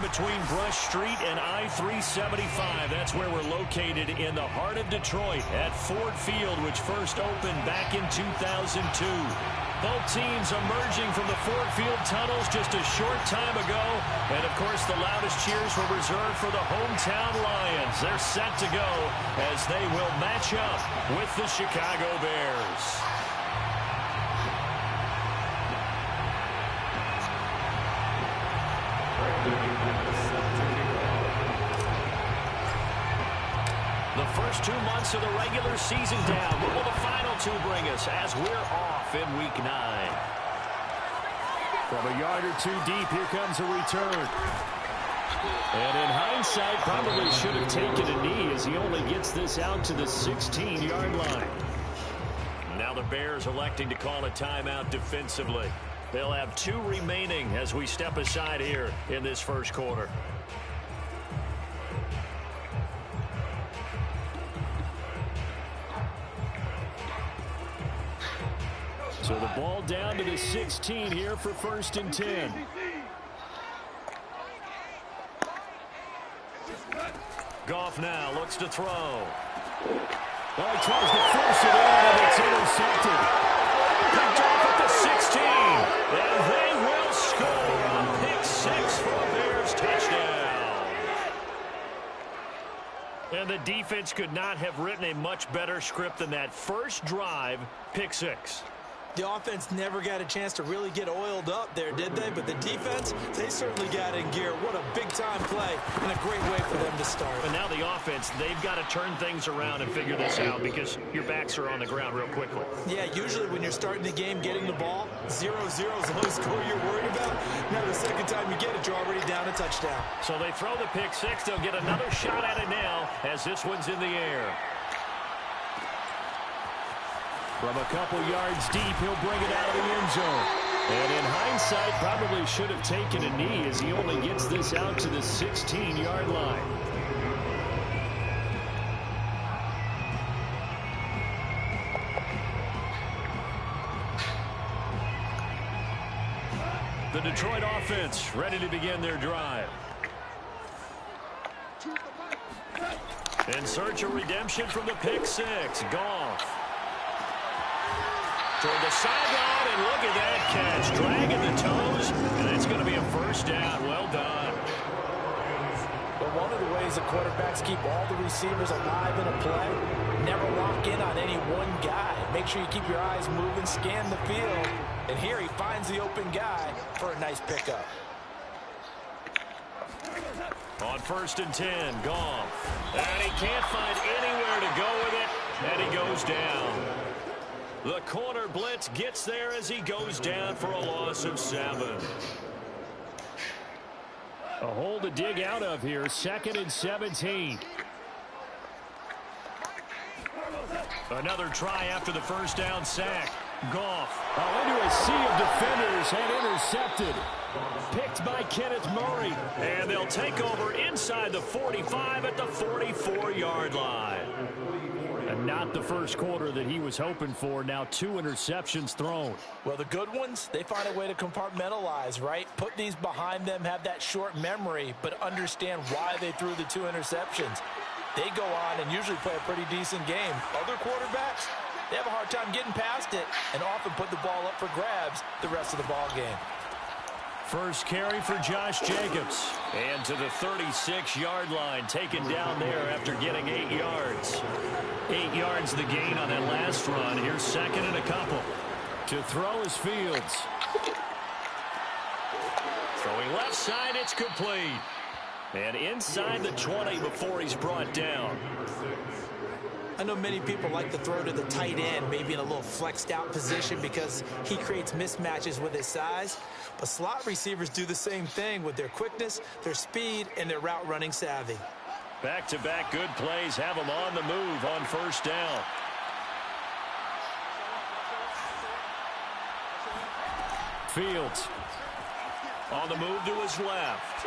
between Brush Street and I-375. That's where we're located in the heart of Detroit at Ford Field, which first opened back in 2002. Both teams emerging from the Ford Field tunnels just a short time ago. And, of course, the loudest cheers were reserved for the hometown Lions. They're set to go as they will match up with the Chicago Bears. The first 2 months of the regular season down. What will the final two bring us as we're off in Week 9? From a yard or two deep, here comes a return. And in hindsight, probably should have taken a knee as he only gets this out to the 16-yard line. Now the Bears electing to call a timeout defensively. They'll have 2 remaining as we step aside here in this first quarter. So the ball down to the 16 here for 1st and 10. Goff now looks to throw. Oh, he tries to force it in, and it's intercepted. Picked off at the 16, and they will score on pick 6 for a Bears touchdown. And the defense could not have written a much better script than that first drive, pick 6. The offense never got a chance to really get oiled up there, did they? But the defense, they certainly got in gear. What a big-time play and a great way for them to start. And now the offense, they've got to turn things around and figure this out because your backs are on the ground real quickly. Yeah, usually when you're starting the game, getting the ball, 0-0 is the only score you're worried about. Now the second time you get it, you're already down a touchdown. So they throw the pick 6. They'll get another shot at it now as this one's in the air. From a couple yards deep, he'll bring it out of the end zone. And in hindsight, probably should have taken a knee as he only gets this out to the 16-yard line. The Detroit offense ready to begin their drive. In search of redemption from the pick 6, Goff. Toward the sideline, and look at that catch. Dragging the toes, and it's going to be a first down. Well done. But one of the ways the quarterbacks keep all the receivers alive in a play, never lock in on any one guy. Make sure you keep your eyes moving, scan the field. And here he finds the open guy for a nice pickup. On 1st and 10, Goff. And he can't find anywhere to go with it, and he goes down. The corner blitz gets there as he goes down for a loss of 7. A hole to dig out of here, 2nd and 17. Another try after the first down sack. Goff into a sea of defenders and intercepted. Picked by Kenneth Murray. And they'll take over inside the 45 at the 44-yard line. And not the first quarter that he was hoping for. Now 2 interceptions thrown. Well, the good ones, they find a way to compartmentalize, right? Put these behind them, have that short memory, but understand why they threw the 2 interceptions. They go on and usually play a pretty decent game. Other quarterbacks, they have a hard time getting past it and often put the ball up for grabs the rest of the ball game. First carry for Josh Jacobs. And to the 36-yard line, taken down there after getting 8 yards. 8 yards the gain on that last run. Here's 2nd and a couple. To throw is Fields. Throwing left side, it's complete. And inside the 20 before he's brought down. I know many people like to throw to the tight end, maybe in a little flexed out position because he creates mismatches with his size. But slot receivers do the same thing with their quickness, their speed, and their route running savvy. Back-to-back good plays have him on the move on 1st down. Fields on the move to his left.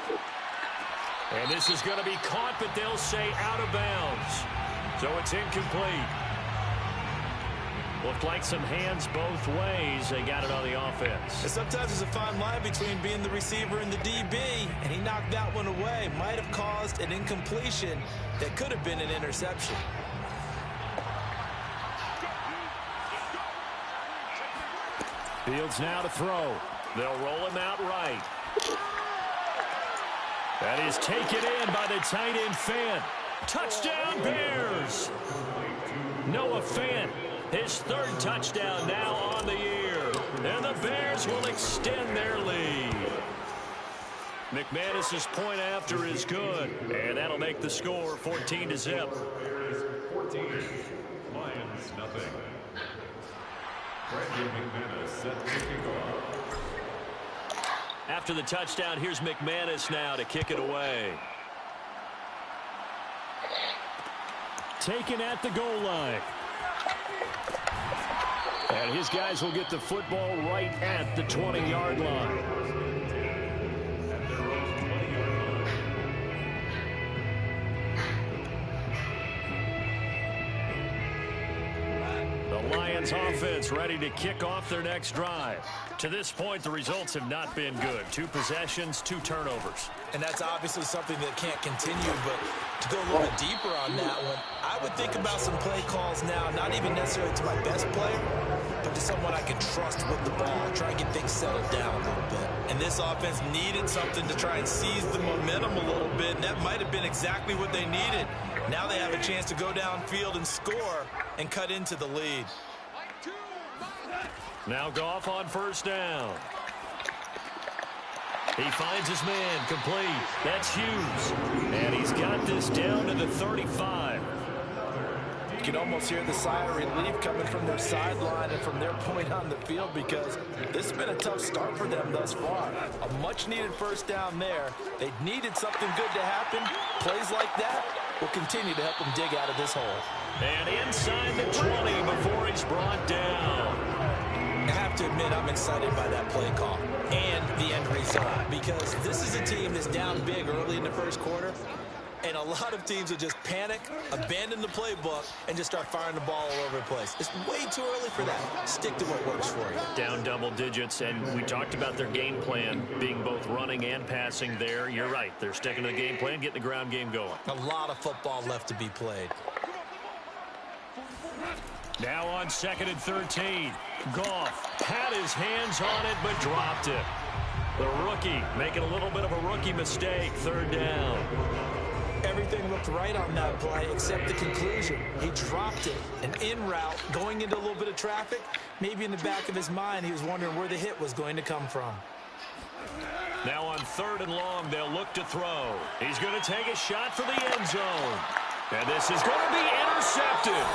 And this is going to be caught, but they'll say out of bounds. So it's incomplete. Looked like some hands both ways. They got it on the offense. And sometimes there's a fine line between being the receiver and the DB, and he knocked that one away. Might have caused an incompletion that could have been an interception. Fields now to throw. They'll roll him out right. That is taken in by the tight end Fant. Touchdown Bears! Noah Fant, his third touchdown now on the year. And the Bears will extend their lead. McManus's point after is good. And that'll make the score 14-0. 14, Lions nothing. Brandon McManus set kicking off. After the touchdown, here's McManus now to kick it away. Taken at the goal line. And his guys will get the football right at the 20-yard line. The Lions offense ready to kick off their next drive. To this point, the results have not been good. 2 possessions, 2 turnovers. And that's obviously something that can't continue, but to go a little bit deeper on that one, I would think about some play calls now, not even necessarily to my best player, but to someone I can trust with the ball, try and get things settled down a little bit. And this offense needed something to try and seize the momentum a little bit, and that might have been exactly what they needed. Now they have a chance to go downfield and score and cut into the lead. Now Goff on first down. He finds his man complete. That's Hughes. And he's got this down to the 35. You can almost hear the sigh of relief coming from their sideline and from their point on the field because this has been a tough start for them thus far. A much-needed first down there. They needed something good to happen. Plays like that will continue to help them dig out of this hole. And inside the 20 before he's brought down. I have to admit I'm excited by that play call and the end result because this is a team that's down big early in the first quarter, and a lot of teams will just panic, abandon the playbook, and just start firing the ball all over the place. It's way too early for that. Stick to what works for you. Down double digits, and we talked about their game plan being both running and passing there. You're right. They're sticking to the game plan, getting the ground game going. A lot of football left to be played. Now on 2nd and 13. Goff had his hands on it but dropped it. The rookie making a little bit of a rookie mistake. 3rd down. Everything looked right on that play except the conclusion. He dropped it. An in route going into a little bit of traffic. Maybe in the back of his mind he was wondering where the hit was going to come from. Now on 3rd and long, they'll look to throw. He's going to take a shot for the end zone. And this is going to be intercepted.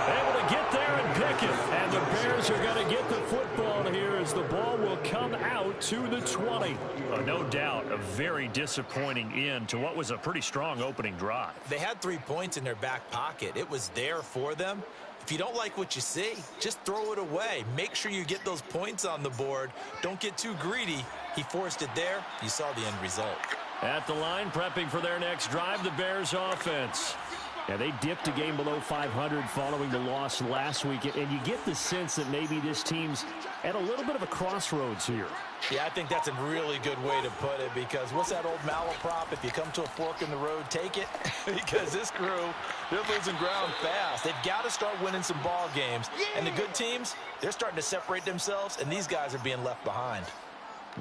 Able to get there and pick it. And the Bears are going to get the football here as the ball will come out to the 20. No doubt a very disappointing end to what was a pretty strong opening drive. They had 3 points in their back pocket. It was there for them. If you don't like what you see, just throw it away. Make sure you get those points on the board. Don't get too greedy. He forced it there. You saw the end result. At the line, prepping for their next drive, the Bears offense. Yeah, they dipped a game below 500 following the loss last week, and you get the sense that maybe this team's at a little bit of a crossroads here. Yeah, I think that's a really good way to put it because what's that old malaprop? If you come to a fork in the road, take it. Because this crew, they're losing ground fast. They've got to start winning some ball games. And the good teams, they're starting to separate themselves, and these guys are being left behind.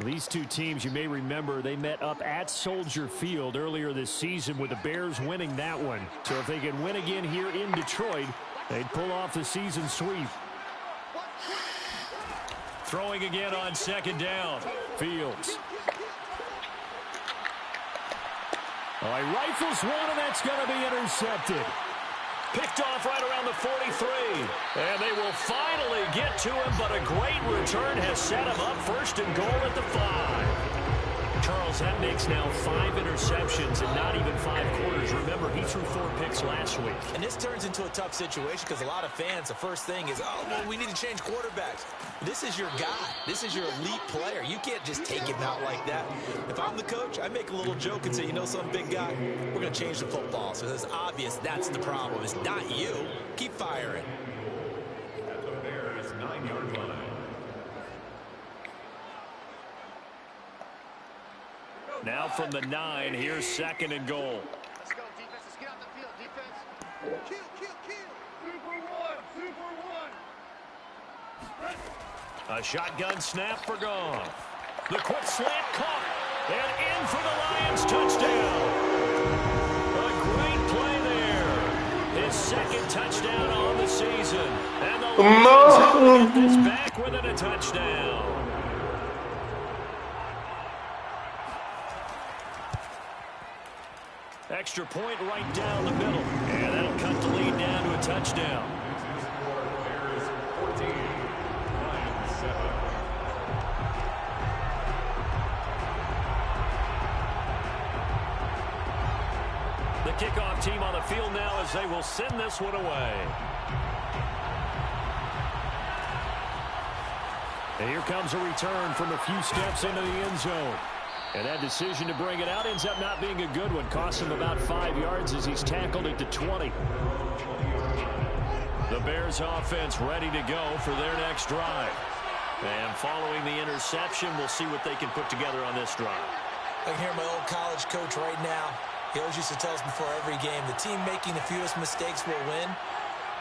These two teams, you may remember, they met up at Soldier Field earlier this season with the Bears winning that one. So if they can win again here in Detroit, they'd pull off the season sweep. Throwing again on 2nd down. Fields. Oh, he rifles one, and that's going to be intercepted. Picked off right around the 43. And they will finally get to him, but a great return has set him up 1st and goal at the 5. Charles, that makes now 5 interceptions in not even 5 quarters. Remember, he threw 4 picks last week. And this turns into a tough situation because a lot of fans, the first thing is, oh, well, we need to change quarterbacks. This is your guy. This is your elite player. You can't just take him out like that. If I'm the coach, I make a little joke and say, you know some big guy, we're going to change the football. So it's obvious that's the problem. It's not you. Keep firing. Now from the 9, here's 2nd and goal. Let's go, defense. Let's get out the field, defense. Kill. Super one. A shotgun snap for Goff. The quick slant caught. And in for the Lions touchdown. A great play there. His 2nd touchdown on the season. And the Lions have to get this back within a touchdown. Extra point right down the middle. And that'll cut the lead down to a touchdown. Bears 14, Lions 7. The kickoff team on the field now as they will send this one away. And here comes a return from a few steps into the end zone. And that decision to bring it out ends up not being a good one. Costs him about 5 yards as he's tackled at the 20. The Bears offense ready to go for their next drive. And following the interception, we'll see what they can put together on this drive. I can hear my old college coach right now. He always used to tell us before every game, the team making the fewest mistakes will win.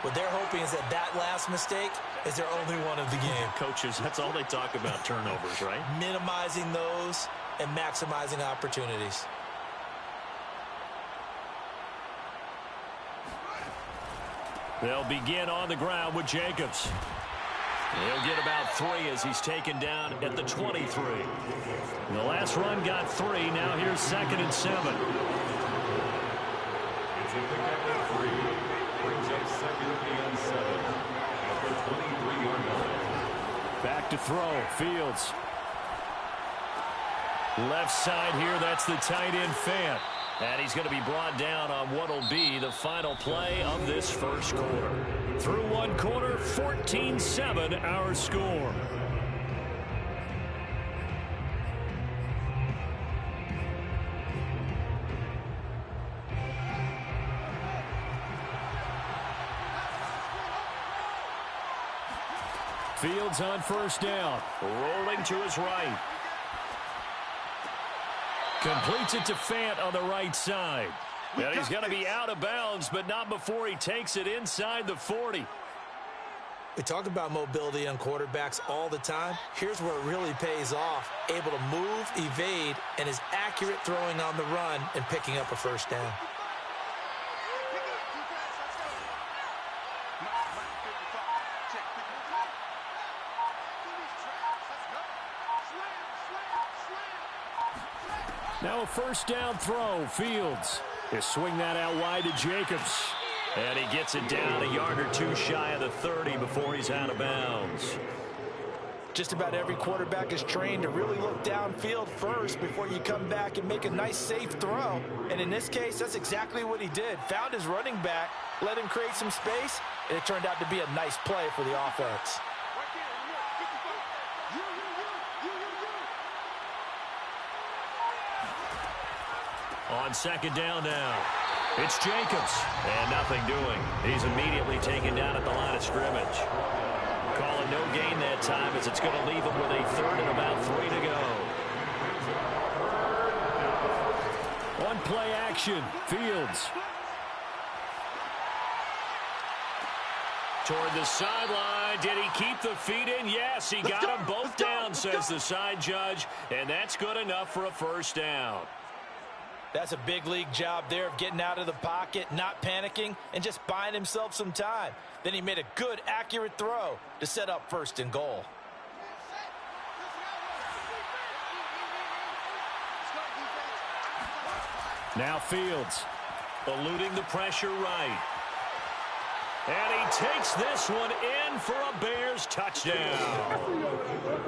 What they're hoping is that last mistake is their only one of the game. Coaches, that's all they talk about, turnovers, right? Minimizing those and maximizing opportunities. They'll begin on the ground with Jacobs. He'll get about 3 as he's taken down at the 23. The last run got 3. Now here's 2nd and 7. It's a pickup at 3. Brings up 2nd and 7. At the 23-yard line. Back to throw. Fields. Left side here, that's the tight end Fant. And he's going to be brought down on what will be the final play of this first quarter. Through one quarter, 14-7 our score. Fields on first down. Rolling to his right. Completes it to Fant on the right side. And he's going to be out of bounds, but not before he takes it inside the 40. We talk about mobility on quarterbacks all the time. Here's where it really pays off. Able to move, evade, and is accurate throwing on the run and picking up a first down. Now a first down throw. Fields. He'll swing that out wide to Jacobs. And he gets it down a yard or 2 shy of the 30 before he's out of bounds. Just about every quarterback is trained to really look downfield first before you come back and make a nice, safe throw. And in this case, that's exactly what he did. Found his running back, let him create some space, and it turned out to be a nice play for the offense. On second down now, it's Jacobs. And nothing doing. He's immediately taken down at the line of scrimmage. Calling no gain that time as it's going to leave him with a 3rd and about 3 to go. On play action, Fields. Toward the sideline. Did he keep the feet in? Yes, he got them both down, says the side judge. And that's good enough for a first down. That's a big league job there of getting out of the pocket, not panicking, and just buying himself some time. Then he made a good, accurate throw to set up 1st and goal. Now Fields. Eluding the pressure right. And he takes this one in for a Bears touchdown.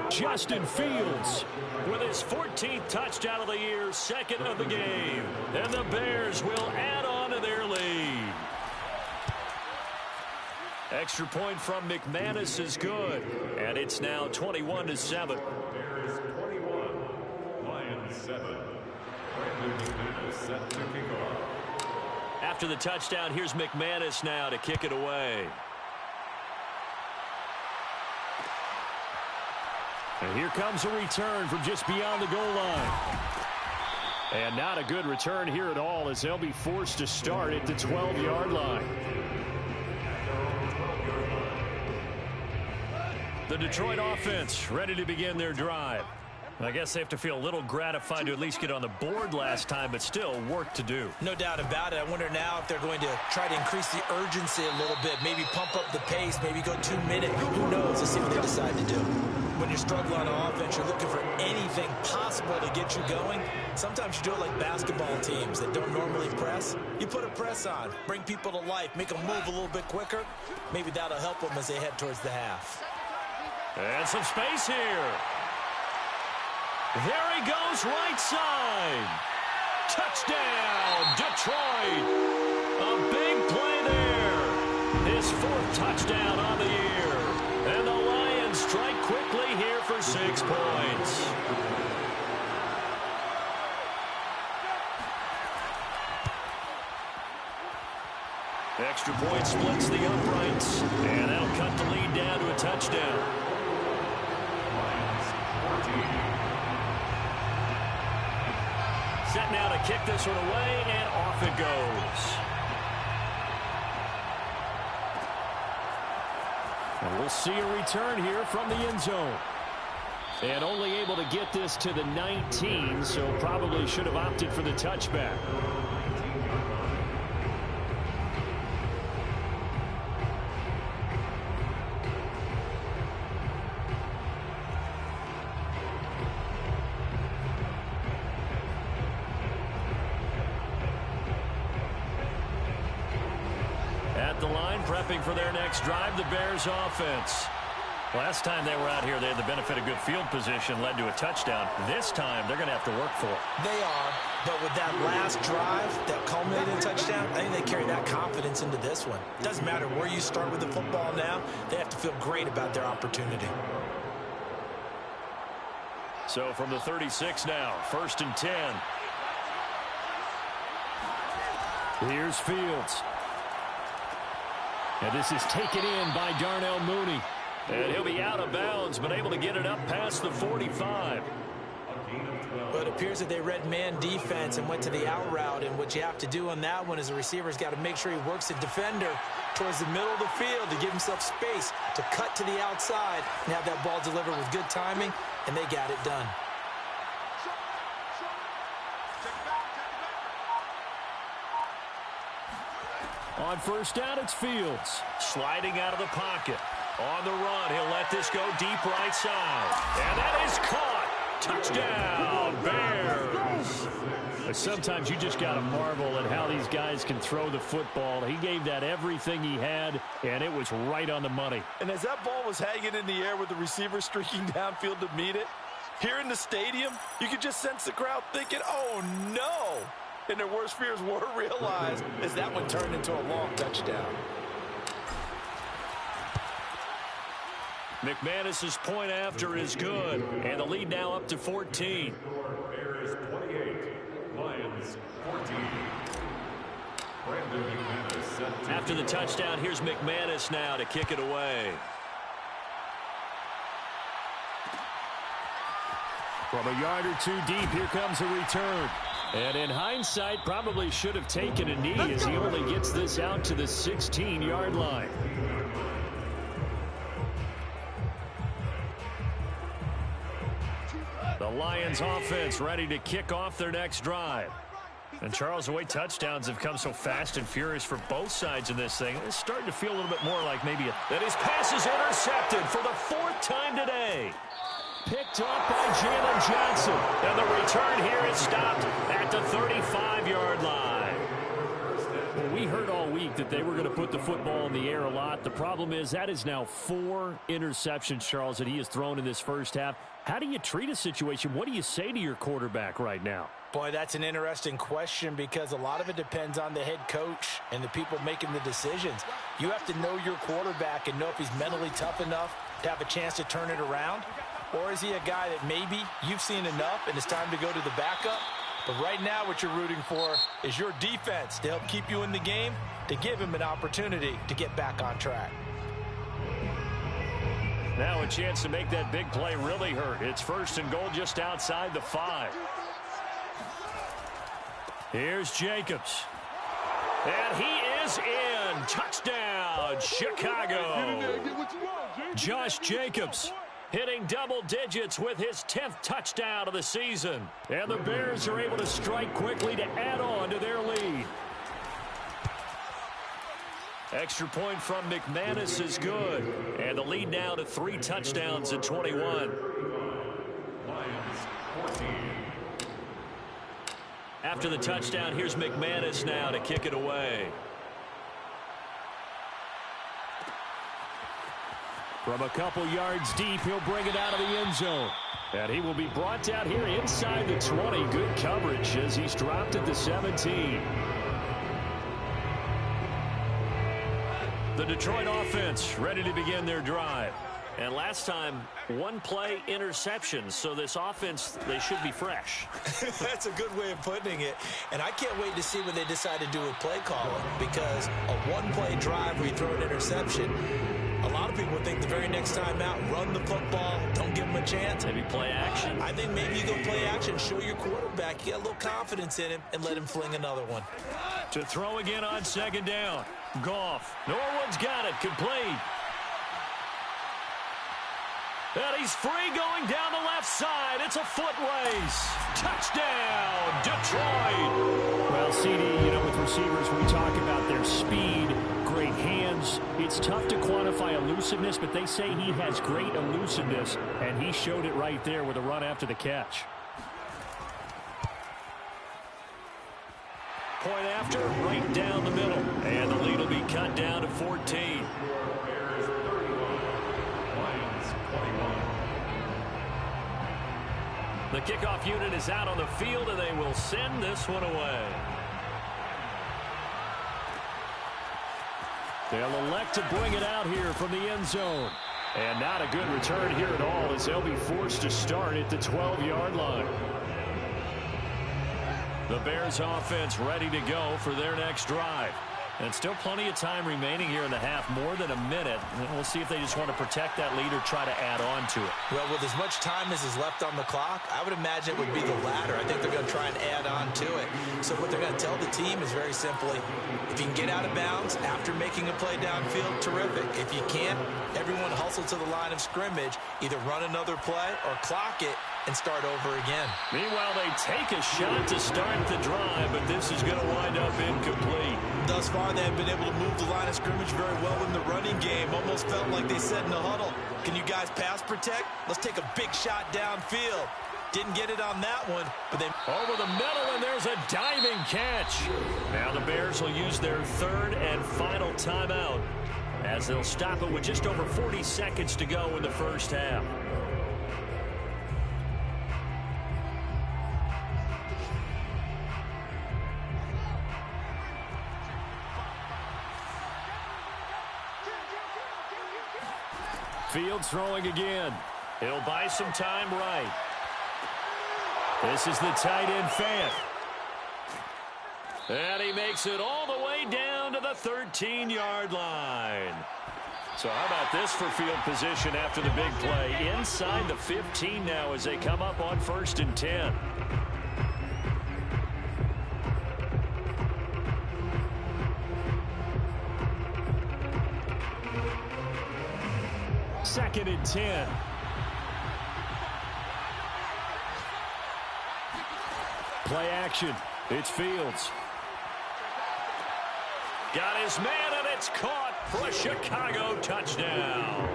Justin Fields With his 14th touchdown of the year, 2nd of the game. And the Bears will add on to their lead. Extra point from McManus is good. And it's now 21-7. Bears 21, Lions 7. Brandon McManus set to kick off. After the touchdown, here's McManus now to kick it away. And here comes a return from just beyond the goal line. And not a good return here at all as they'll be forced to start at the 12-yard line. The Detroit offense ready to begin their drive. I guess they have to feel a little gratified to at least get on the board last time, but still work to do. No doubt about it. I wonder now if they're going to try to increase the urgency a little bit, maybe pump up the pace, maybe go 2 minutes. Who knows? Let's see what they decide to do. When you're struggling on offense, you're looking for anything possible to get you going. Sometimes you do it like basketball teams that don't normally press. You put a press on, bring people to life, make them move a little bit quicker. Maybe that'll help them as they head towards the half. And some space here. There he goes, right side. Touchdown, Detroit. A big play there. His 4th touchdown on the year. And the Lions strike quickly here for 6 points. Extra point splits the uprights. And that'll cut the lead down to a touchdown. Set now to kick this one away, and off it goes. And we'll see a return here from the end zone. And only able to get this to the 19, so probably should have opted for the touchback. The line prepping for their next drive, the Bears offense. Last time they were out here, they had the benefit of good field position, led to a touchdown. This time, they're going to have to work for it. They are, but with that last drive that culminated in a touchdown, I think they carry that confidence into this one. Doesn't matter where you start with the football now, they have to feel great about their opportunity. So from the 36 now, 1st and 10. Here's Fields. And this is taken in by Darnell Mooney. And he'll be out of bounds, but able to get it up past the 45. Well, it appears that they read man defense and went to the out route. And what you have to do on that one is the receiver's got to make sure he works the defender towards the middle of the field to give himself space to cut to the outside and have that ball delivered with good timing, and they got it done. On 1st down, it's Fields. Sliding out of the pocket. On the run, he'll let this go deep right side. And that is caught. Touchdown, Bears. But sometimes you just got to marvel at how these guys can throw the football. He gave that everything he had, and it was right on the money. And as that ball was hanging in the air with the receiver streaking downfield to meet it, here in the stadium, you could just sense the crowd thinking, oh, no. And their worst fears were realized as that one turned into a long touchdown. McManus's point after is good. And the lead now up to 14. Bears 28, Lions 14. Brandon McManus set to After the touchdown, here's McManus now to kick it away. From a yard or two deep, here comes a return. And in hindsight, probably should have taken a knee as he only gets this out to the 16-yard line. The Lions offense ready to kick off their next drive. And Charles, the way touchdowns have come so fast and furious for both sides of this thing, it's starting to feel a little bit more like maybe that his pass is intercepted for the 4th time today. Picked up by Jalen Johnson. And the return here is stopped at the 35-yard line. Well, we heard all week that they were going to put the football in the air a lot. The problem is that is now 4 interceptions, Charles, that he has thrown in this first half. How do you treat a situation? What do you say to your quarterback right now? Boy, that's an interesting question because a lot of it depends on the head coach and the people making the decisions. You have to know your quarterback and know if he's mentally tough enough to have a chance to turn it around. Or is he a guy that maybe you've seen enough and it's time to go to the backup? But right now what you're rooting for is your defense to help keep you in the game, to give him an opportunity to get back on track. Now a chance to make that big play really hurt. It's 1st and goal just outside the 5. Here's Jacobs. And he is in. Touchdown, Chicago. Josh Jacobs hitting double digits with his 10th touchdown of the season. And the Bears are able to strike quickly to add on to their lead. Extra point from McManus is good. And the lead now to 3 touchdowns at 21. Lions 14. After the touchdown, here's McManus now to kick it away. From a couple yards deep, he'll bring it out of the end zone. And he will be brought down here inside the 20. Good coverage as he's dropped at the 17. The Detroit offense ready to begin their drive. And last time, 1-play interception. So this offense, they should be fresh. That's a good way of putting it. And I can't wait to see what they decide to do with play calling. Because a 1-play drive where you throw an interception, a lot of people would think the very next time out, run the football, don't give them a chance. Maybe play action. I think maybe you go play action, show your quarterback, you got a little confidence in him, and let him fling another one. To throw again on second down. Goff. Norwood's got it. Complete. And he's free going down the left side. It's a foot race. Touchdown, Detroit. Well, CD, with receivers, we talk about their speed, great hands. It's tough to quantify elusiveness, but they say he has great elusiveness, and he showed it right there with a run after the catch. Point after, right down the middle. And the lead will be cut down to 14. Bears 31. Lions 21. The kickoff unit is out on the field, and they will send this one away. They'll elect to bring it out here from the end zone. And not a good return here at all as they'll be forced to start at the 12-yard line. The Bears offense ready to go for their next drive. And still plenty of time remaining here in the half, more than a minute. We'll see if they just want to protect that lead or try to add on to it. Well, with as much time as is left on the clock, I would imagine it would be the latter. I think they're going to try and add on to it. So what they're going to tell the team is very simply, if you can get out of bounds after making a play downfield, terrific. If you can't, everyone hustle to the line of scrimmage, either run another play or clock it and start over again. Meanwhile, they take a shot to start the drive, but this is going to wind up incomplete. Thus far, they have been able to move the line of scrimmage very well in the running game. Almost felt like they said in the huddle, can you guys pass protect? Let's take a big shot downfield. Didn't get it on that one, but they... Over the middle, and there's a diving catch. Now the Bears will use their third and final timeout as they'll stop it with just over 40 seconds to go in the first half. Fields throwing again. He'll buy some time right. This is the tight end Fant. And he makes it all the way down to the 13-yard line. So how about this for field position after the big play? Inside the 15 now as they come up on 1st and 10. Second and 10. Play action. It's Fields. Got his man, and it's caught for a Chicago touchdown.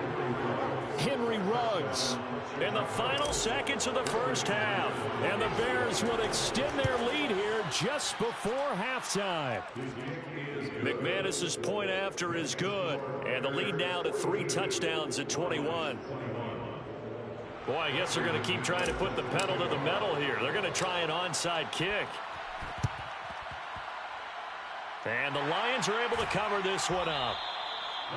Henry Ruggs in the final seconds of the first half. And the Bears will extend their lead here just before halftime. McManus's point after is good. And the lead now to 3 touchdowns at 21. Boy, I guess they're going to keep trying to put the pedal to the metal here. They're going to try an onside kick. And the Lions are able to cover this one up.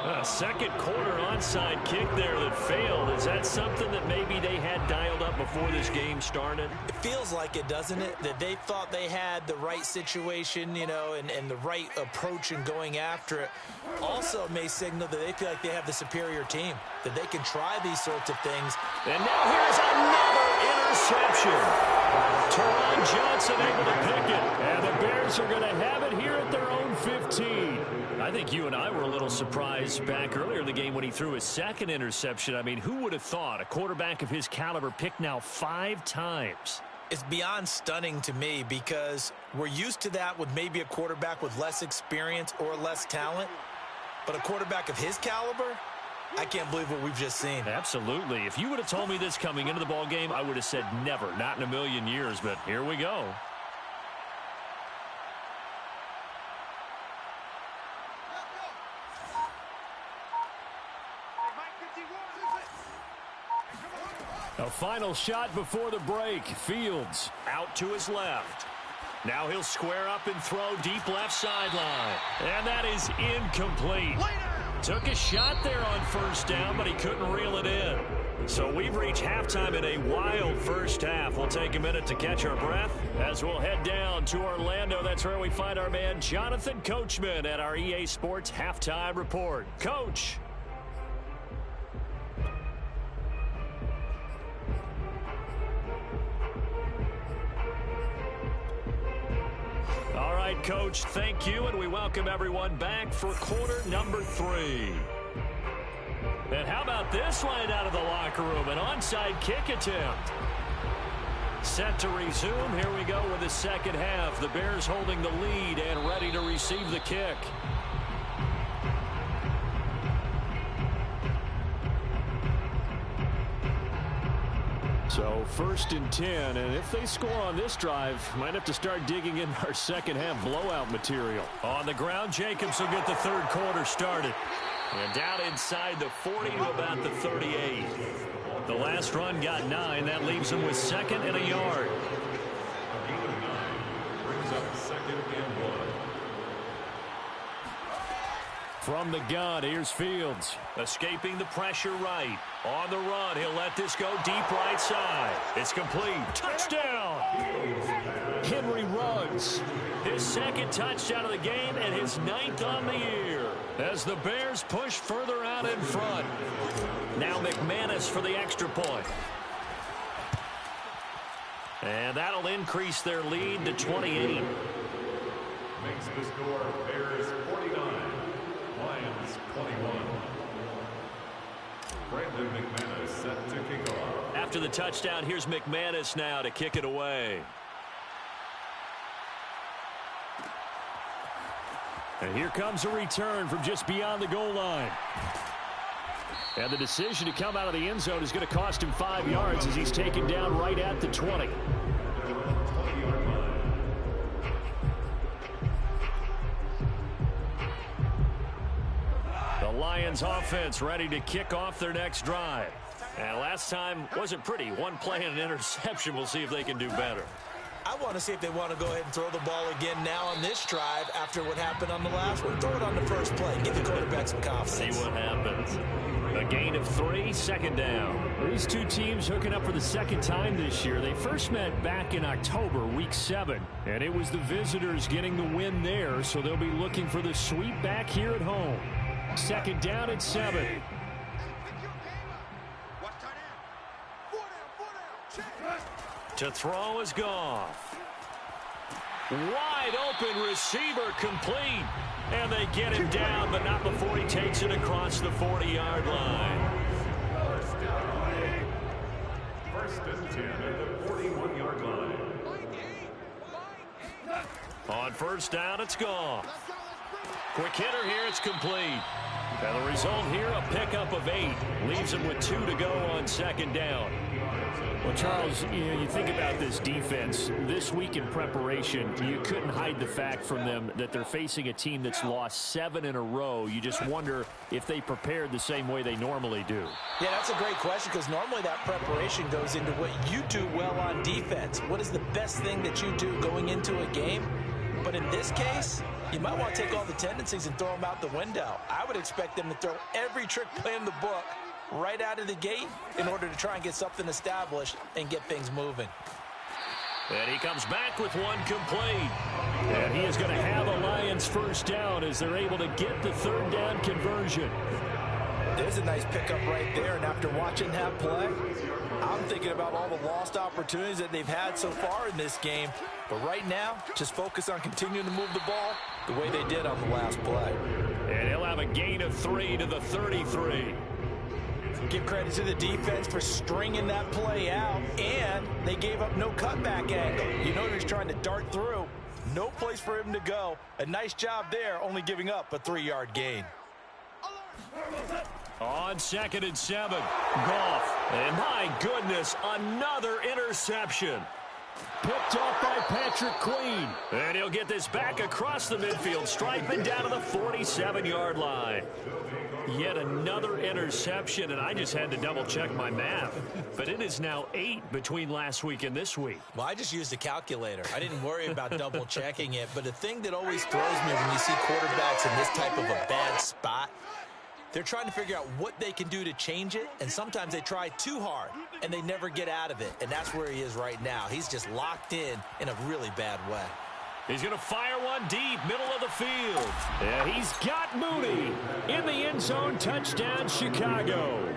A second quarter onside kick there that failed. Is that something that maybe they had dialed up before this game started? It feels like it, doesn't it? That they thought they had the right situation, and the right approach in going after it. Also may signal that they feel like they have the superior team, that they can try these sorts of things. And now here's another interception. interception. Teron Johnson able to pick it. And the Bears are going to have it here at their own 15. I think you and I were a little surprised back earlier in the game when he threw his second interception. I mean, who would have thought a quarterback of his caliber picked now 5 times? It's beyond stunning to me because we're used to that with maybe a quarterback with less experience or less talent. But a quarterback of his caliber, I can't believe what we've just seen. Absolutely. If you would have told me this coming into the ball game, I would have said never, not in a million years. But here we go. A final shot before the break. Fields out to his left. Now he'll square up and throw deep left sideline. And that is incomplete. Took a shot there on first down, but he couldn't reel it in. So we've reached halftime in a wild first half. We'll take a minute to catch our breath as we'll head down to Orlando. That's where we find our man Jonathan Coachman at our EA Sports Halftime Report. Coach. All right, Coach, thank you, and we welcome everyone back for quarter number 3. And how about this line out of the locker room? An onside kick attempt. Set to resume. Here we go with the second half. The Bears holding the lead and ready to receive the kick. So 1st and 10, and if they score on this drive, might have to start digging in our second half blowout material. On the ground, Jacobs will get the third quarter started. And down inside the 40 to about the 38. The last run got 9. That leaves him with 2nd and a yard. A gain of 9 brings up 2nd and 1. From the gun, here's Fields. Escaping the pressure right. On the run, he'll let this go deep right side. It's complete. Touchdown! Henry Ruggs. His 2nd touchdown of the game and his 9th on the year. As the Bears push further out in front. Now McManus for the extra point. And that'll increase their lead to 28. Makes the score Bears 49, Lions 21. Brandon McManus set to kick off. After the touchdown, here's McManus now to kick it away. And here comes a return from just beyond the goal line. And the decision to come out of the end zone is going to cost him 5 yards as he's taken down right at the 20. The Lions offense ready to kick off their next drive. And last time wasn't pretty. One play and an interception. We'll see if they can do better. I want to see if they want to go ahead and throw the ball again now on this drive after what happened on the last one. Throw it on the first play. Give the quarterback some confidence. See what happens. A gain of 3, 2nd down. These two teams hooking up for the 2nd time this year. They first met back in October, week 7. And it was the visitors getting the win there, so they'll be looking for the sweep back here at home. 2nd down at 7. To throw is Goff. Wide open receiver complete. And they get him down, but not before he takes it across the 40-yard line. First and 10 at the 41-yard line. On first down, it's Goff. Quick hitter here, it's complete. And the result here, a pickup of 8. Leaves him with 2 to go on 2nd down. Well, Charles, you think about this defense. This week in preparation, you couldn't hide the fact from them that they're facing a team that's lost 7 in a row. You just wonder if they prepared the same way they normally do. Yeah, that's a great question because normally that preparation goes into what you do well on defense. What is the best thing that you do going into a game? But in this case, you might want to take all the tendencies and throw them out the window. I would expect them to throw every trick play in the book right out of the gate in order to try and get something established and get things moving. And he comes back with one complete. And he is going to have a Lions first down as they're able to get the 3rd down conversion. There's a nice pickup right there, and after watching that play, I'm thinking about all the lost opportunities that they've had so far in this game. But right now, just focus on continuing to move the ball the way they did on the last play. And he'll have a gain of 3 to the 33. Give credit to the defense for stringing that play out, and they gave up no cutback angle. You know he's trying to dart through. No place for him to go. A nice job there, only giving up a 3-yard gain. On 2nd and 7, Goff. And my goodness, another interception. Picked off by Patrick Queen. And he'll get this back across the midfield stripe and down to the 47-yard line. Yet another interception, and I just had to double-check my math. But it is now 8 between last week and this week. Well, I just used a calculator. I didn't worry about double-checking it. But the thing that always throws me when you see quarterbacks in this type of a bad spot, they're trying to figure out what they can do to change it, and sometimes they try too hard, and they never get out of it. And that's where he is right now. He's just locked in a really bad way. He's going to fire one deep, middle of the field. Yeah, he's got Mooney in the end zone. Touchdown, Chicago.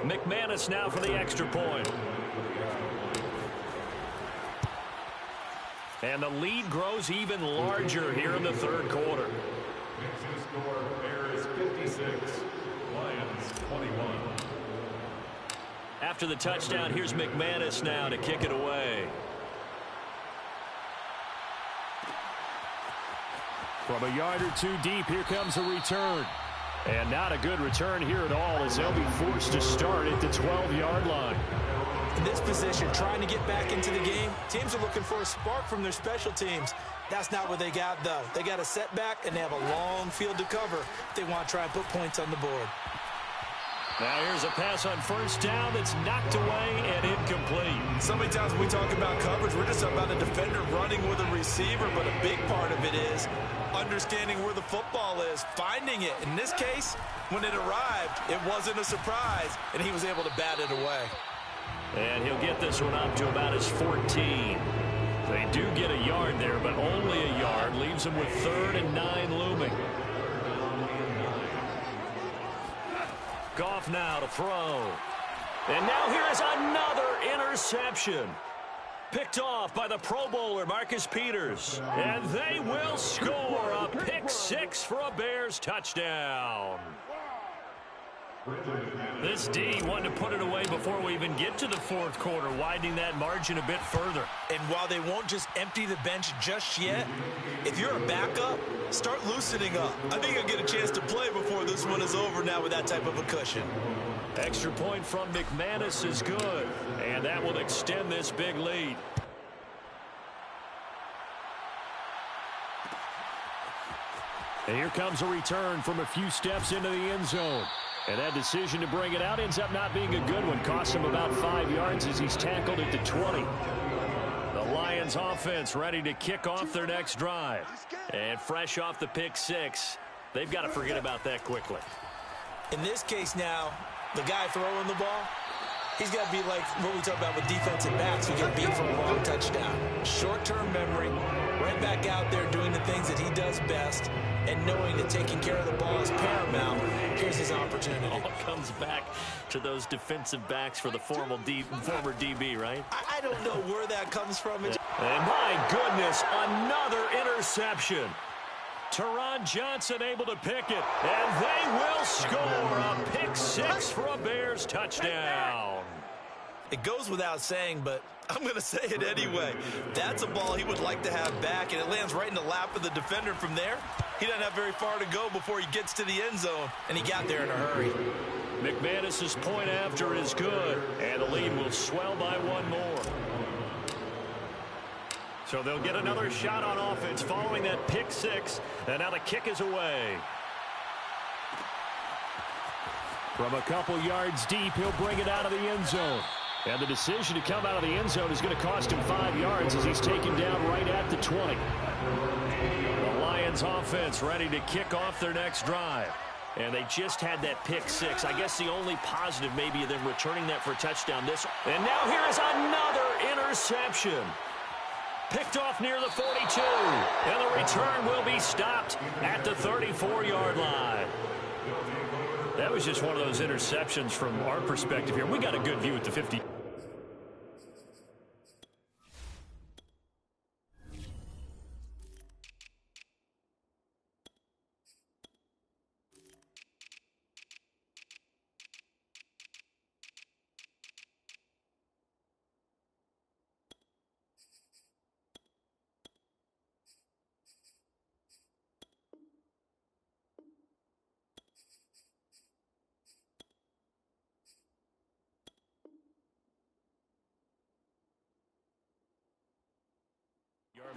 McManus now for the extra point. And the lead grows even larger here in the third quarter. Bears 56, Lions 21. After the touchdown, here's McManus now to kick it away. From a yard or two deep, here comes a return. And not a good return here at all, as they'll be forced to start at the 12-yard line. In this position, trying to get back into the game, teams are looking for a spark from their special teams. That's not what they got, though. They got a setback, and they have a long field to cover if they want to try and put points on the board. Now here's a pass on first down that's knocked away and incomplete. So many times when we talk about coverage, we're just about a defender running with a receiver, but a big part of it is understanding where the football is, finding it. In this case, when it arrived, it wasn't a surprise, and he was able to bat it away. And he'll get this one up to about his 14. They do get a yard there, but only a yard. Leaves them with 3rd and 9 looming. Goff now to throw. And now here is another interception. Picked off by the Pro Bowler, Marcus Peters. And they will score a pick 6 for a Bears touchdown. This D wanted to put it away before we even get to the fourth quarter, widening that margin a bit further. And while they won't just empty the bench just yet, if you're a backup, start loosening up. I think you'll get a chance to play before this one is over now with that type of a cushion. Extra point from McManus is good, and that will extend this big lead. And here comes a return from a few steps into the end zone. And that decision to bring it out ends up not being a good one. Costs him about 5 yards as he's tackled at the 20. The Lions offense ready to kick off their next drive. And fresh off the pick 6, they've got to forget about that quickly. In this case now, the guy throwing the ball, he's got to be like what we talk about with defensive backs who get beat for a long touchdown. Short-term memory, right back out there doing the things that he does best, and knowing that taking care of the ball is paramount. Here's his opportunity. All comes back to those defensive backs for the former DB, right? I don't know where that comes from. And my goodness, another interception. Teron Johnson able to pick it, and they will score a pick 6 for a Bears touchdown. It goes without saying, but I'm going to say it anyway. That's a ball he would like to have back, and it lands right in the lap of the defender from there. He doesn't have very far to go before he gets to the end zone, and he got there in a hurry. McManus's point after is good, and the lead will swell by 1 more. So they'll get another shot on offense following that pick 6, and now the kick is away. From a couple yards deep, he'll bring it out of the end zone. And the decision to come out of the end zone is going to cost him 5 yards as he's taken down right at the 20. The Lions offense ready to kick off their next drive. And they just had that pick 6. I guess the only positive maybe of them returning that for a touchdown. And now here is another interception. picked off near the 42. And the return will be stopped at the 34-yard line. That was just one of those interceptions from our perspective here. We got a good view at the 50.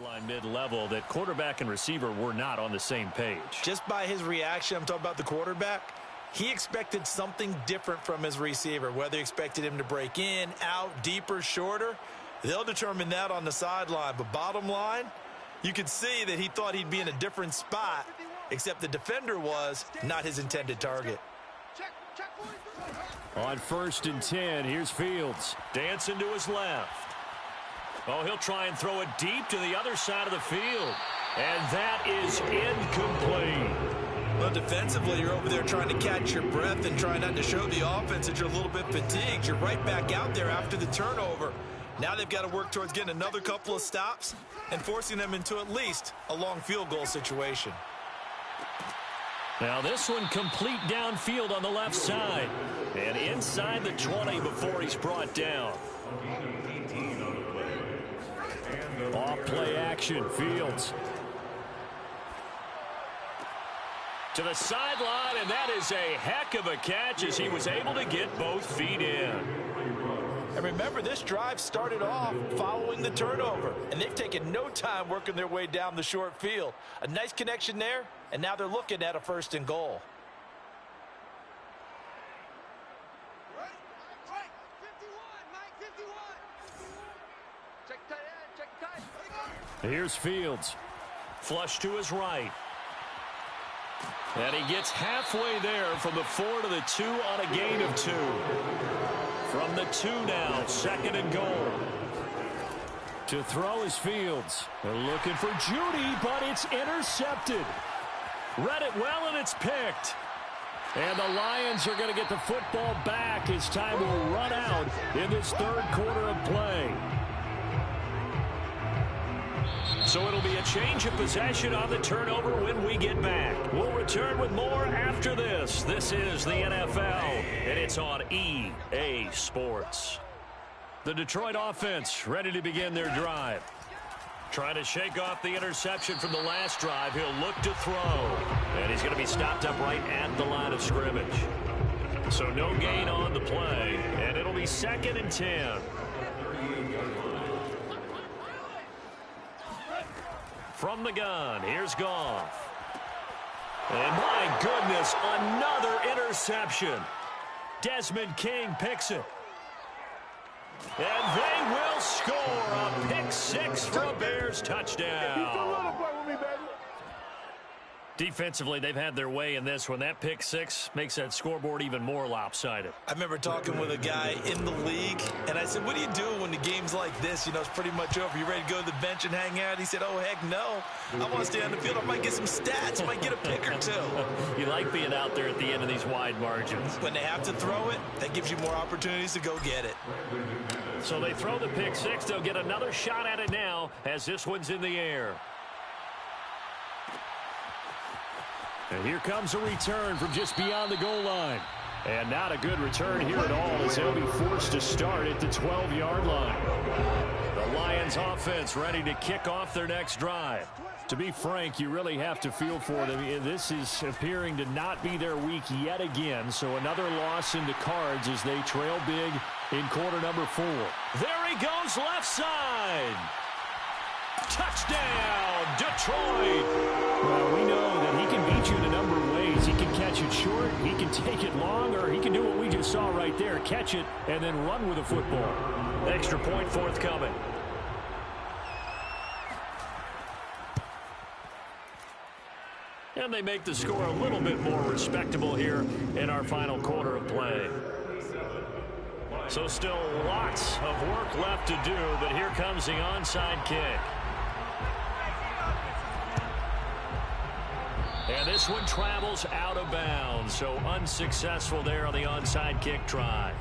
Line mid-level that quarterback and receiver were not on the same page. Just by his reaction, I'm talking about the quarterback, he expected something different from his receiver. Whether he expected him to break in, out, deeper, shorter, they'll determine that on the sideline. But bottom line, you could see that he thought he'd be in a different spot, except the defender was not his intended target. On 1st and 10, here's Fields. Dancing to his left. Oh, he'll try and throw it deep to the other side of the field. And that is incomplete. Well, defensively, you're over there trying to catch your breath and trying not to show the offense that you're a little bit fatigued. You're right back out there after the turnover. Now they've got to work towards getting another couple of stops and forcing them into at least a long field goal situation. Now this one complete downfield on the left side. And inside the 20 before he's brought down. Off play action, Fields. To the sideline, and that is a heck of a catch as he was able to get both feet in. And remember, this drive started off following the turnover, and they've taken no time working their way down the short field. A nice connection there, and now they're looking at a 1st and goal. Here's Fields. Flush to his right. And he gets halfway there from the 4 to the 2 on a gain of 2. From the 2 now, 2nd and goal. To throw is Fields. They're looking for Judy, but it's intercepted. Read it well, and it's picked. And the Lions are going to get the football back as time will run out in this 3rd quarter of play. So it'll be a change of possession on the turnover when we get back. We'll return with more after this. This is the NFL, and it's on EA Sports. The Detroit offense ready to begin their drive. Trying to shake off the interception from the last drive. He'll look to throw. And he's going to be stopped up right at the line of scrimmage. So no gain on the play, and it'll be 2nd and 10. From the gun, here's Goff. And my goodness, another interception. Desmond King picks it. And they will score a pick 6 for a Bears touchdown. Defensively, they've had their way in this one. That pick 6 makes that scoreboard even more lopsided. I remember talking with a guy in the league, and I said, what do you do when the game's like this? You know, it's pretty much over. You ready to go to the bench and hang out? He said, oh, heck no. I want to stay on the field. I might get some stats. I might get a pick or 2. You like being out there at the end of these wide margins. When they have to throw it, that gives you more opportunities to go get it. So they throw the pick 6. They'll get another shot at it now as this one's in the air. And here comes a return from just beyond the goal line. And not a good return here at all as they'll be forced to start at the 12-yard line. The Lions offense ready to kick off their next drive. To be frank, you really have to feel for them. This is appearing to not be their week yet again. So another loss in the cards as they trail big in quarter number 4. There he goes left side. Touchdown, Detroit. Well, we know that he can beat you in a number of ways. He can catch it short, he can take it long, or he can do what we just saw right there, catch it and then run with the football. Extra point forthcoming. And they make the score a little bit more respectable here in our final quarter of play. So still lots of work left to do, but here comes the onside kick. And this one travels out of bounds, so unsuccessful there on the onside kick try.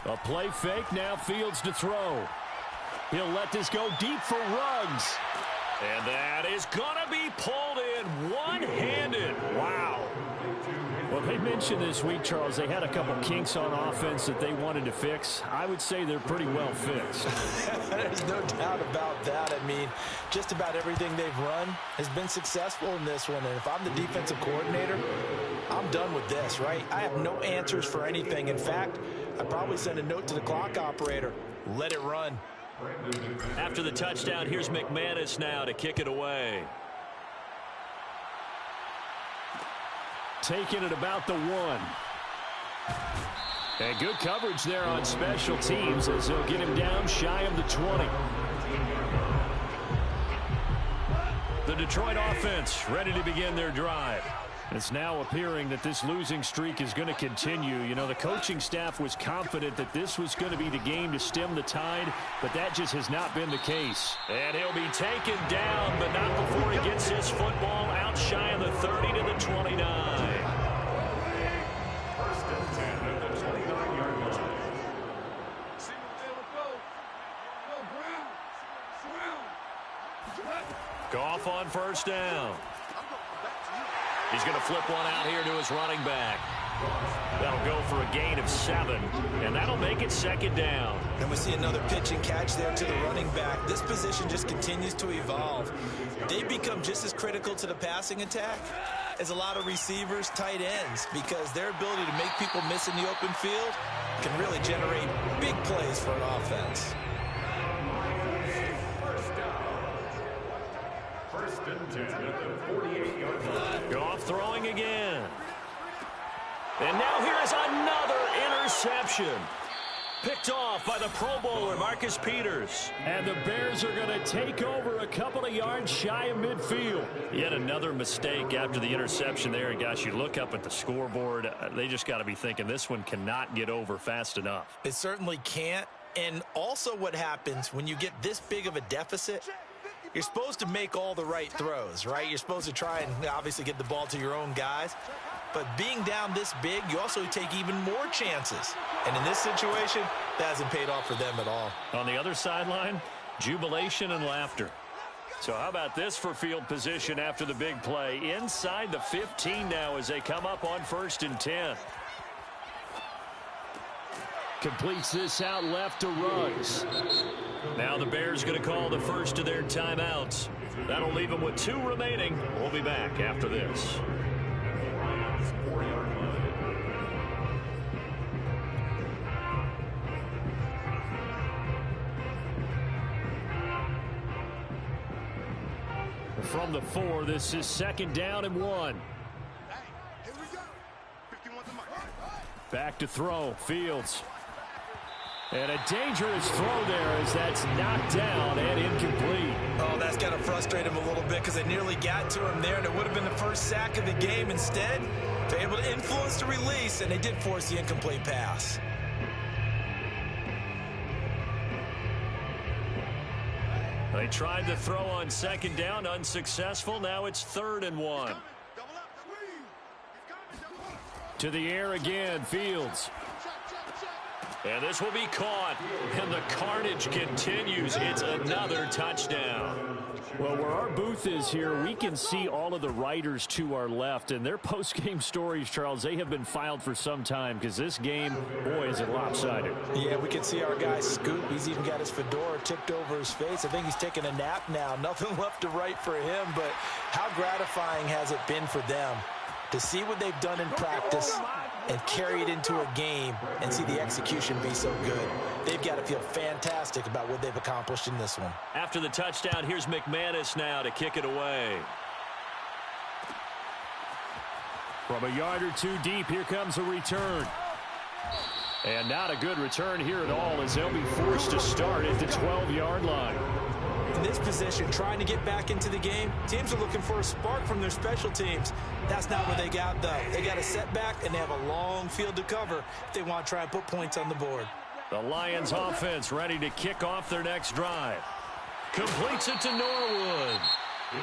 A play fake, now Fields to throw. He'll let this go deep for Ruggs. And that is going to be pulled in one-handed. Wow. Well, they mentioned this week, Charles, they had a couple kinks on offense that they wanted to fix. I would say they're pretty well fixed. There's no doubt about that. I mean, just about everything they've run has been successful in this one. And if I'm the defensive coordinator, I'm done with this, right? I have no answers for anything. In fact, I'd probably send a note to the clock operator. Let it run. After the touchdown, here's McManus now to kick it away. Taking it about the 1. And good coverage there on special teams as they'll get him down shy of the 20. The Detroit offense ready to begin their drive. It's now appearing that this losing streak is going to continue. You know, the coaching staff was confident that this was going to be the game to stem the tide, but that just has not been the case. And he'll be taken down, but not before he gets his football out shy of the 30 to the 29. First and 10 at the 29-yard line. Goff on first down. He's going to flip one out here to his running back. That'll go for a gain of 7, and that'll make it second down. And we see another pitch and catch there to the running back. This position just continues to evolve. They've become just as critical to the passing attack as a lot of receivers, tight ends, because their ability to make people miss in the open field can really generate big plays for an offense. First and 10 at the 48-yard line. Goff throwing again. And now here is another interception. Picked off by the Pro Bowler, Marcus Peters. And the Bears are going to take over a couple of yards shy of midfield. Yet another mistake after the interception there. And, gosh, you look up at the scoreboard, they just got to be thinking this one cannot get over fast enough. It certainly can't. And also what happens when you get this big of a deficit, you're supposed to make all the right throws, right? You're supposed to try and obviously get the ball to your own guys. But being down this big, you also take even more chances. And in this situation, that hasn't paid off for them at all. On the other sideline, jubilation and laughter. So how about this for field position after the big play? Inside the 15 now as they come up on 1st and 10. Completes this out left to Ruggs. Now the Bears going to call the first of their timeouts. That'll leave them with 2 remaining. We'll be back after this. From the 4, this is 2nd down and 1. Back to throw, Fields. And a dangerous throw there as that's knocked down and incomplete. Oh, that's got to frustrate him a little bit because they nearly got to him there, and it would have been the first sack of the game. Instead, they're able to influence the release, and they did force the incomplete pass. They tried to throw on 2nd down, unsuccessful. Now it's 3rd and 1. To the air again, Fields. And this will be caught, and the carnage continues. It's another touchdown. Well, where our booth is here, we can see all of the writers to our left, and their post-game stories, Charles, they have been filed for some time because this game, boy, is it lopsided. Yeah, we can see our guy Scoop. He's even got his fedora tipped over his face. I think he's taking a nap now. Nothing left to write for him, but how gratifying has it been for them to see what they've done in practice and carry it into a game and see the execution be so good. They've got to feel fantastic about what they've accomplished in this one. After the touchdown, here's McManus now to kick it away. From a yard or 2 deep, here comes a return. And not a good return here at all as they'll be forced to start at the 12-yard line. And this position, trying to get back into the game, teams are looking for a spark from their special teams. That's not what they got, though. They got a setback, and they have a long field to cover if they want to try and put points on the board. The Lions offense ready to kick off their next drive. Completes it to Norwood.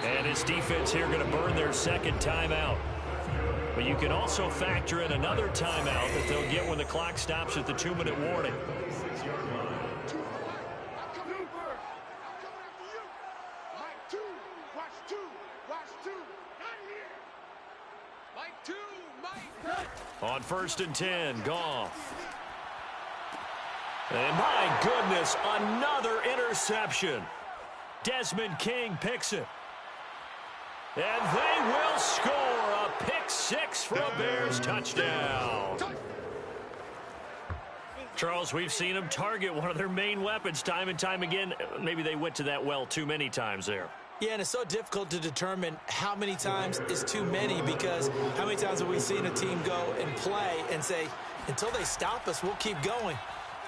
And his defense here going to burn their second timeout. But you can also factor in another timeout that they'll get when the clock stops at the 2-minute warning. On 1st and 10, Goff. And my goodness, another interception. Desmond King picks it. And they will score a pick six for a Bears touchdown. Charles, we've seen them target one of their main weapons time and time again. Maybe they went to that well too many times there. Yeah, and it's so difficult to determine how many times is too many, because how many times have we seen a team go and play and say, until they stop us, we'll keep going.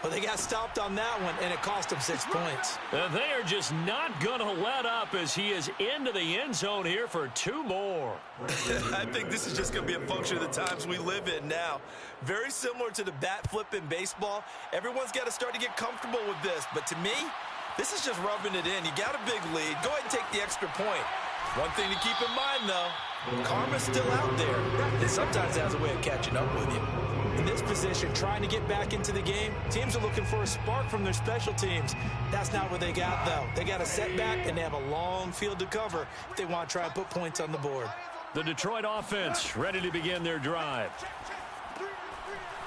Well, they got stopped on that one, and it cost them 6 points. And they are just not going to let up as he is into the end zone here for 2 more. I think this is just going to be a function of the times we live in now. Very similar to the bat flip in baseball. Everyone's got to start to get comfortable with this. But to me, this is just rubbing it in. You got a big lead. Go ahead and take the extra point. One thing to keep in mind, though, karma's still out there. And sometimes it has a way of catching up with you. In this position, trying to get back into the game, teams are looking for a spark from their special teams. That's not what they got, though. They got a setback, and they have a long field to cover if they want to try and put points on the board. The Detroit offense ready to begin their drive.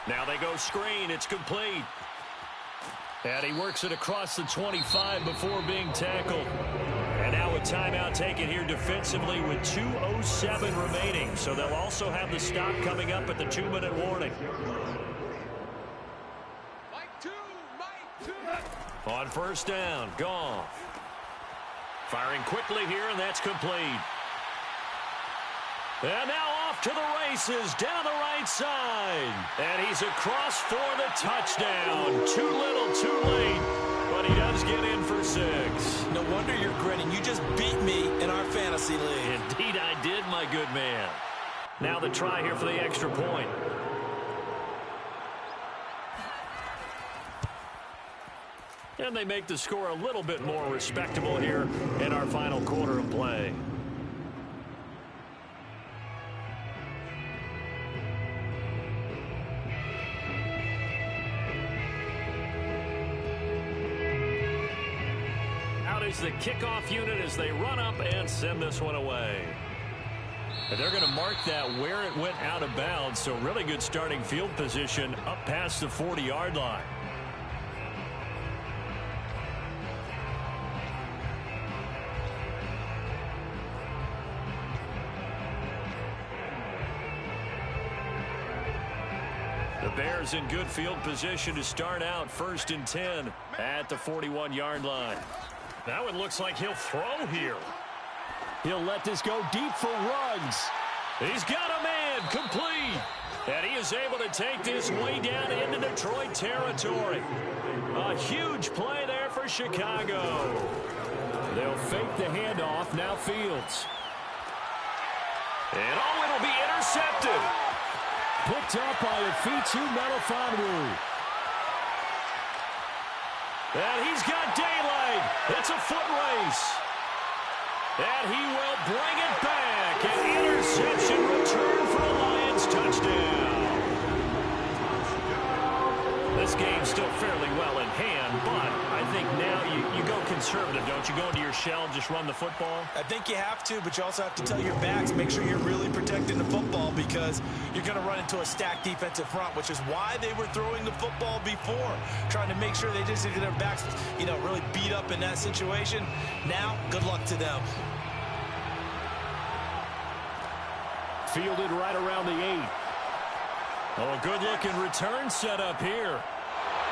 Now they go screen. It's complete. And he works it across the 25 before being tackled. And now a timeout taken here defensively with 2:07 remaining. So they'll also have the stop coming up at the 2-minute warning. On 1st down, Goff. Firing quickly here, and that's complete. And now off to the races down the right side. And he's across for the touchdown. Too little, too late. But he does get in for 6. No wonder you're grinning. You just beat me in our fantasy league. Indeed I did, my good man. Now the try here for the extra point. And they make the score a little bit more respectable here in our final quarter of play. Is the kickoff unit as they run up and send this one away. And they're going to mark that where it went out of bounds, so really good starting field position up past the 40-yard line. The Bears in good field position to start out 1st and 10 at the 41-yard line. Now it looks like he'll throw here. He'll let this go deep for Ruggs. He's got a man complete. And he is able to take this way down into Detroit territory. A huge play there for Chicago. They'll fake the handoff. Now Fields. And it'll be intercepted. Picked up by Ifitu Melifonwu. And he's got daylight. It's a foot race. And he will bring it back. An interception return for a Lions touchdown. This game's still fairly well in hand, but I think now you go conservative, don't you? Go into your shell and just run the football? I think you have to, but you also have to tell your backs, make sure you're really protecting the football, because you're going to run into a stacked defensive front, which is why they were throwing the football before, trying to make sure they just get their backs, really beat up in that situation. Now, good luck to them. Fielded right around the 8. Oh, a good-looking return set up here.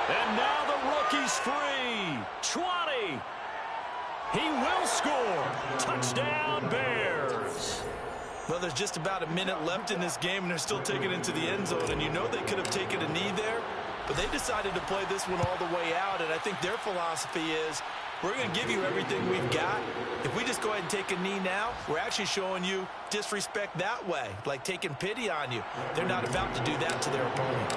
And now the rookie's free. 20. He will score. Touchdown, Bears. Well, there's just about a minute left in this game, and they're still taking it to the end zone. And you know they could have taken a knee there, but they decided to play this one all the way out. And I think their philosophy is, we're going to give you everything we've got. If we just go ahead and take a knee now, we're actually showing you disrespect that way, like taking pity on you. They're not about to do that to their opponent.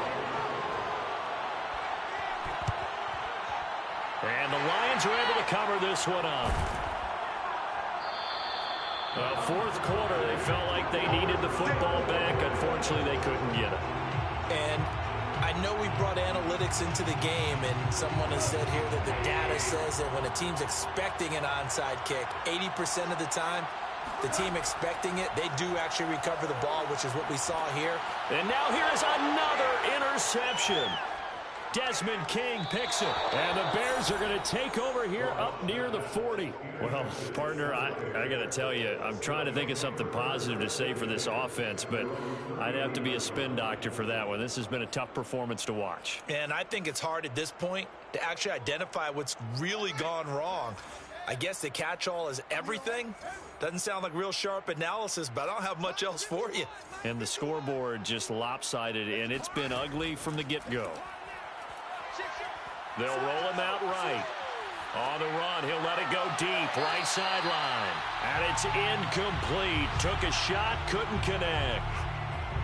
And the Lions are able to cover this one up. Fourth quarter, they felt like they needed the football back. Unfortunately, they couldn't get it. And I know we brought analytics into the game, and someone has said here that the data says that when a team's expecting an onside kick, 80% of the time, the team expecting it, they do actually recover the ball, which is what we saw here. And now here is another interception. Desmond King picks it, and the Bears are going to take over here up near the 40. Well, partner, I got to tell you, I'm trying to think of something positive to say for this offense, but I'd have to be a spin doctor for that one. This has been a tough performance to watch. And I think it's hard at this point to actually identify what's really gone wrong. I guess the catch-all is everything. Doesn't sound like real sharp analysis, but I don't have much else for you. And the scoreboard just lopsided, and it's been ugly from the get-go. They'll roll him out right. On the run, he'll let it go deep, right sideline. And it's incomplete. Took a shot, couldn't connect.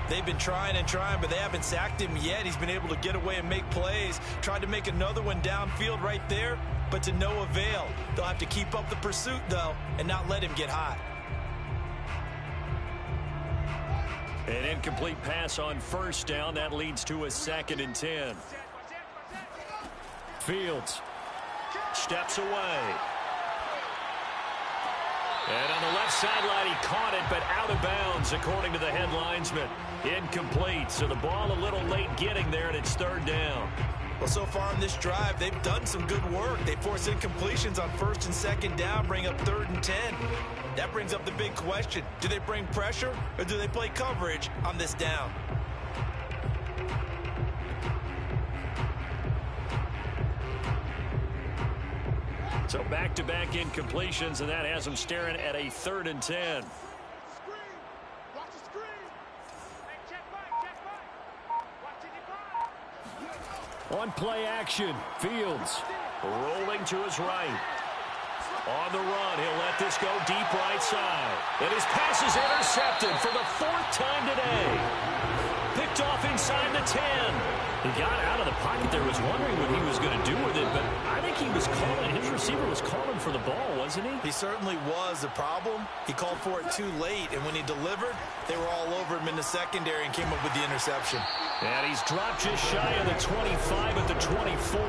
They've been trying and trying, but they haven't sacked him yet. He's been able to get away and make plays. Tried to make another one downfield right there, but to no avail. They'll have to keep up the pursuit, though, and not let him get hot. An incomplete pass on first down. That leads to a 2nd and 10. Fields steps away. And on the left sideline, he caught it, but out of bounds, according to the head linesman. Incomplete, so the ball a little late getting there, and it's 3rd down. Well, so far in this drive, they've done some good work. They force incompletions on 1st and 2nd down, bring up 3rd and 10. That brings up the big question. Do they bring pressure, or do they play coverage on this down? So back-to-back incompletions, and that has them staring at a 3rd and 10. On play action, Fields rolling to his right. On the run, he'll let this go deep right side. And his pass is intercepted for the 4th time today. Picked off inside the 10. He got out of the pocket there, was wondering what he was going to do with it, but I think he was calling, his receiver was calling for the ball, wasn't he? He certainly was. The problem, he called for it too late, and when he delivered, they were all over him in the secondary and came up with the interception. And he's dropped just shy of the 25 at the 24.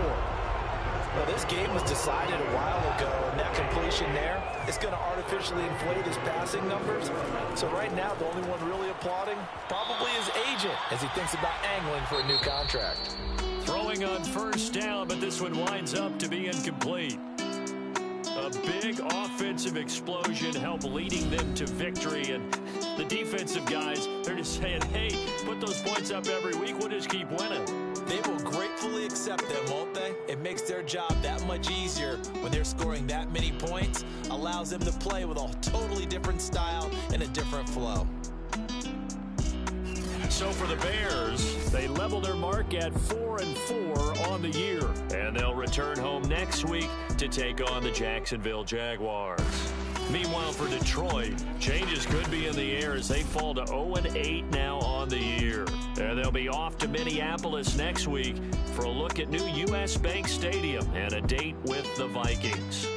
Well, this game was decided a while ago, and that completion there is going to artificially inflate his passing numbers. So right now, the only one really applauding probably his agent as he thinks about angling for a new contract. Throwing on first down, but this one winds up to be incomplete. A big offensive explosion helped leading them to victory, and the defensive guys, they're just saying, hey, put those points up every week, we'll just keep winning. They will gratefully accept them, won't they? It makes their job that much easier when they're scoring that many points, allows them to play with a totally different style and a different flow. So for the Bears, they level their mark at 4-4 on the year. And they'll return home next week to take on the Jacksonville Jaguars. Meanwhile, for Detroit, changes could be in the air as they fall to 0-8 now on the year. And they'll be off to Minneapolis next week for a look at new U.S. Bank Stadium and a date with the Vikings.